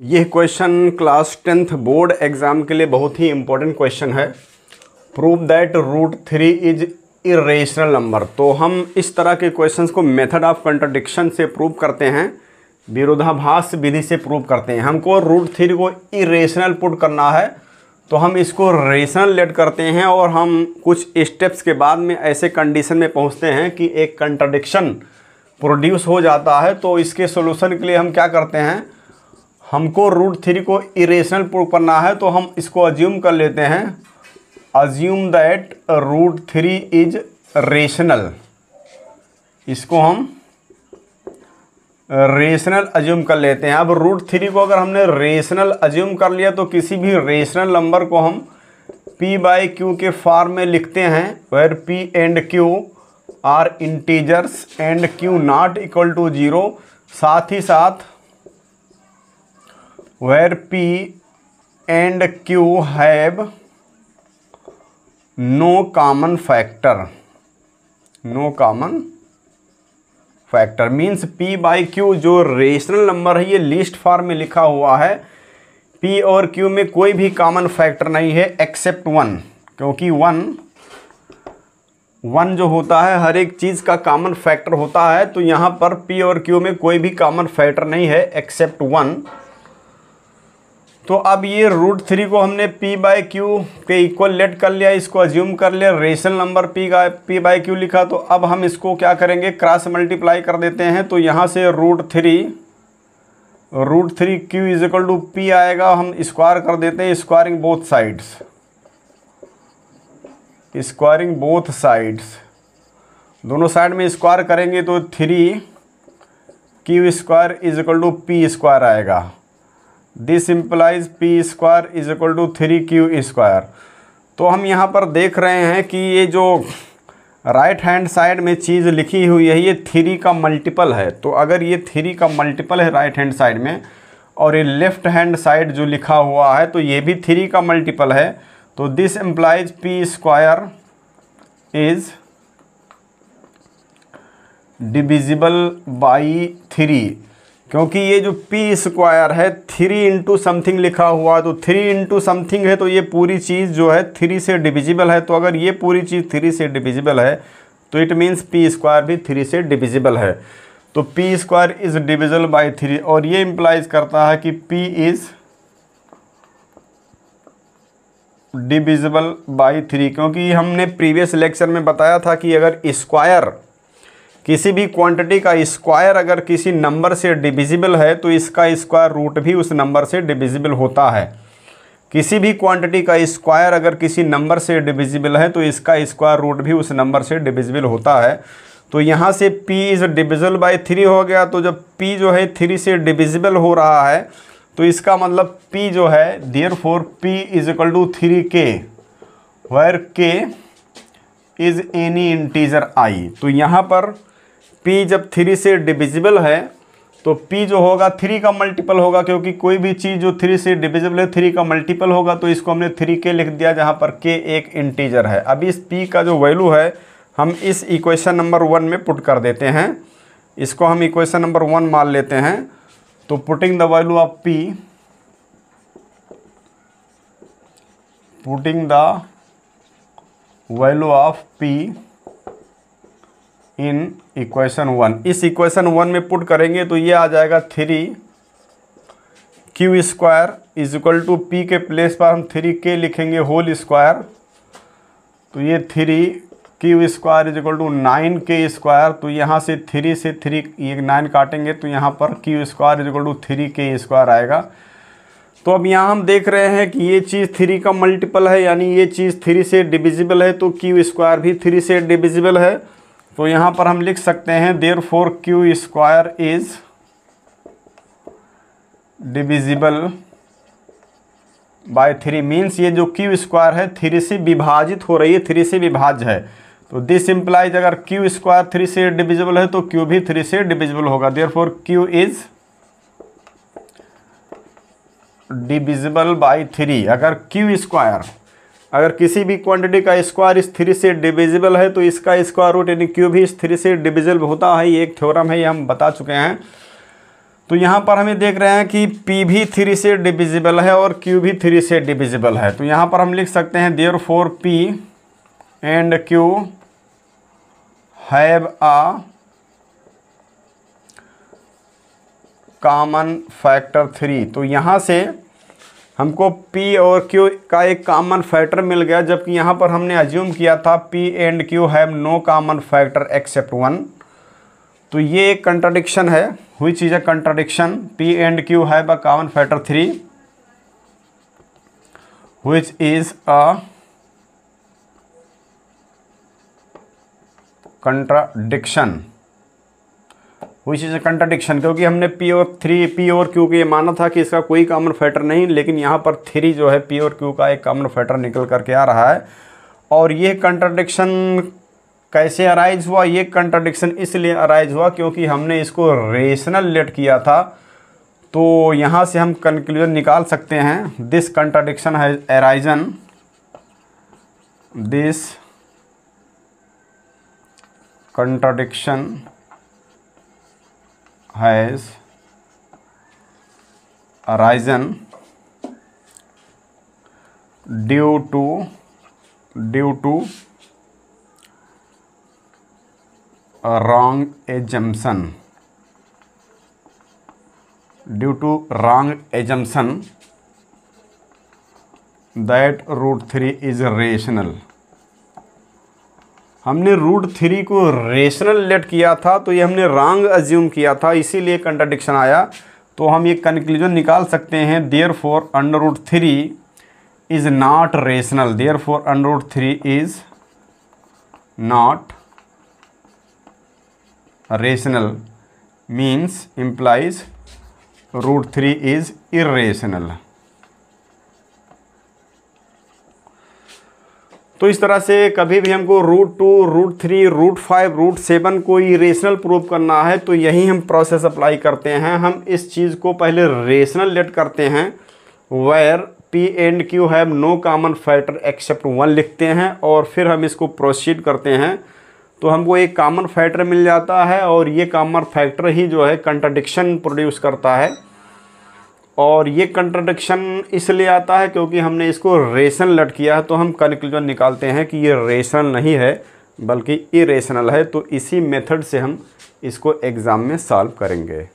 यह question class 10th board exam के लिए बहुत ही इम्पोर्टेंट क्वेश्चन है। Prove that √3 is irrational number. तो हम इस तरह के क्वेश्चंस को मेथड ऑफ कंट्राडिक्शन से प्रूव करते हैं, विरोधाभास विधि से प्रूव करते हैं। हमको √3 को इरेशनल पुट करना है, तो हम इसको रेशनल लेट करते हैं और हम कुछ स्टेप्स के बाद में ऐसे कंडीशन में पहुंचते हैं कि एक कंट्राडिक्शन प्रोड्यूस हो जाता है। तो इसके सॉल्यूशन के लिए हम क्या करते हैं, हमको √3 को इरेशनल प्रूव करना है, तो हम इसको अज्यूम कर लेते हैं। अज्यूम दैट √3 इज रेशनल, इसको हम रेशनल अज्यूम कर लेते हैं। अब √3 को अगर हमने रेशनल अज्यूम कर लिया तो किसी भी रेशनल नंबर को हम p/q के फॉर्म में लिखते हैं, where p and q are integers and q not equal to 0। साथ ही साथ where p and q have no common factor means p/q जो रेशनल नंबर है ये लिस्ट फॉर्म में लिखा हुआ है। p और q में कोई भी कॉमन फैक्टर नहीं है एक्सेप्ट 1, क्योंकि 1 जो होता है हर एक चीज़ का कॉमन फैक्टर होता है। तो यहाँ पर p और q में कोई भी कॉमन फैक्टर नहीं है एक्सेप्ट 1। तो अब ये √3 को हमने p/q के इक्वल लेट कर लिया, इसको अज्यूम कर लिया, रेशनल नंबर p/q लिखा। तो अब हम इसको क्या करेंगे, क्रॉस मल्टीप्लाई कर देते हैं। तो यहाँ से √3q is equal to p आएगा, हम स्क्वायर कर देते हैं, स्क्वायरिंग बोथ साइड्स, दोनों साइड में स्क्वायर करेंगे तो 3q² is equal to p² आएगा। This implies p² is equal to 3q²। तो हम यहाँ पर देख रहे हैं कि ये जो राइट हैंड साइड में चीज़ लिखी हुई है ये 3 का मल्टीपल है। तो अगर ये 3 का मल्टीपल है राइट हैंड साइड में और ये लेफ्ट हैंड साइड जो लिखा हुआ है तो ये भी 3 का मल्टीपल है। तो this implies p² is divisible by 3, क्योंकि ये जो p² है 3 इंटू समथिंग लिखा हुआ है, तो 3 इंटू समथिंग है तो ये पूरी चीज़ जो है 3 से डिविजिबल है। तो अगर ये पूरी चीज़ 3 से डिविजिबल है तो इट मीन्स p² भी 3 से डिविजिबल है। तो p² इज़ डिविजिबल बाई 3 और ये इम्प्लाइज करता है कि p इज़ डिविजिबल बाई 3, क्योंकि हमने प्रीवियस लेक्चर में बताया था कि अगर स्क्वायर किसी भी क्वांटिटी का स्क्वायर अगर किसी नंबर से डिविजिबल है तो इसका स्क्वायर रूट भी उस नंबर से डिविजिबल होता है। किसी भी क्वांटिटी का स्क्वायर अगर किसी नंबर से डिविजिबल है तो इसका स्क्वायर रूट भी उस नंबर से डिविजिबल होता है। तो यहाँ से p इज़ डिविजिबल बाई 3 हो गया। तो जब p जो है 3 से डिविजिबल हो रहा है तो इसका मतलब p जो है therefore p is equal to 3k, where k is any integer i। तो यहाँ पर p जब 3 से डिविजिबल है तो p जो होगा 3 का मल्टीपल होगा, क्योंकि कोई भी चीज़ जो 3 से डिविजिबल है 3 का मल्टीपल होगा। तो इसको हमने 3k लिख दिया, जहाँ पर k एक इंटीजर है। अब इस p का जो वैल्यू है हम इस इक्वेशन नंबर 1 में पुट कर देते हैं, इसको हम इक्वेशन नंबर 1 मान लेते हैं। तो putting the value of p, putting the value of p in equation 1, इस इक्वेशन 1 में पुट करेंगे तो ये आ जाएगा 3q² is equal to p के प्लेस पर हम 3k लिखेंगे होल स्क्वायर। तो ये 3q² is equal to 9k²। तो यहाँ से 3 से 3 ये 9 काटेंगे तो यहाँ पर q² is equal to 3k² आएगा। तो अब यहाँ हम देख रहे हैं कि ये चीज़ 3 का मल्टीपल है, यानी ये चीज़ 3 से डिविजिबल है, तो q² भी 3 से डिविजिबल है। तो यहाँ पर हम लिख सकते हैं therefore q² is divisible by 3, means ये जो q² है 3 से विभाजित हो रही है, 3 से विभाज्य है। तो दिस इम्प्लाइज अगर q² 3 से डिविजिबल है तो q भी 3 से डिविजिबल होगा। Therefore q is divisible by 3। अगर q² अगर किसी भी क्वांटिटी का स्क्वायर इस 3 से डिविजिबल है तो इसका स्क्वायर रूट यानी q भी इस 3 से डिविजिबल होता है। ये एक थ्योरम है, ये हम बता चुके हैं। तो यहाँ पर हमें देख रहे हैं कि P भी 3 से डिविजिबल है और Q भी 3 से डिविजिबल है। तो यहाँ पर हम लिख सकते हैं therefore P and Q have a common factor 3। तो यहाँ से हमको P और Q का एक कॉमन फैक्टर मिल गया, जबकि यहाँ पर हमने अज्यूम किया था P and Q have no common factor except 1। तो ये एक कंट्राडिक्शन है। Which is a contradiction? P and Q have a common factor 3 which is a contradiction. Which is a contradiction, क्योंकि हमने P और Q के ये माना था कि इसका कोई कॉमन फैक्टर नहीं, लेकिन यहाँ पर 3 जो है P और Q का एक कॉमन फैक्टर निकल करके आ रहा है। और ये कंट्राडिक्शन कैसे अराइज हुआ? ये कंट्राडिक्शन इसलिए अराइज हुआ क्योंकि हमने इसको रेशनल लेट किया था। तो यहाँ से हम कंक्लूजन निकाल सकते हैं, this contradiction has arisen, this contradiction has arisen due to a wrong assumption, due to wrong assumption that root 3 is rational। हमने रूट 3 को रेशनल लेट किया था, तो ये हमने रॉन्ग अज्यूम किया था, इसीलिए कंट्राडिक्शन आया। तो हम ये कंक्लूजन निकाल सकते हैं, therefore under root 3 is not rational, therefore under root 3 is not rational means implies root 3 is irrational। तो इस तरह से कभी भी हमको रूट 2, रूट 3, रूट 5, रूट 7 को इरेशनल प्रूव करना है, तो यही हम प्रोसेस अप्लाई करते हैं। हम इस चीज़ को पहले रेशनल लेट करते हैं, where P and Q have no common factor except 1 लिखते हैं, और फिर हम इसको प्रोसीड करते हैं। तो हमको एक कॉमन फैक्टर मिल जाता है, और ये कॉमन फैक्टर ही जो है कंट्राडिक्शन प्रोड्यूस करता है। और ये कंट्राडिक्शन इसलिए आता है क्योंकि हमने इसको रेशनल लेट किया है। तो हम कंक्लूजन निकालते हैं कि ये रेशनल नहीं है बल्कि इरेशनल है। तो इसी मेथड से हम इसको एग्ज़ाम में सॉल्व करेंगे।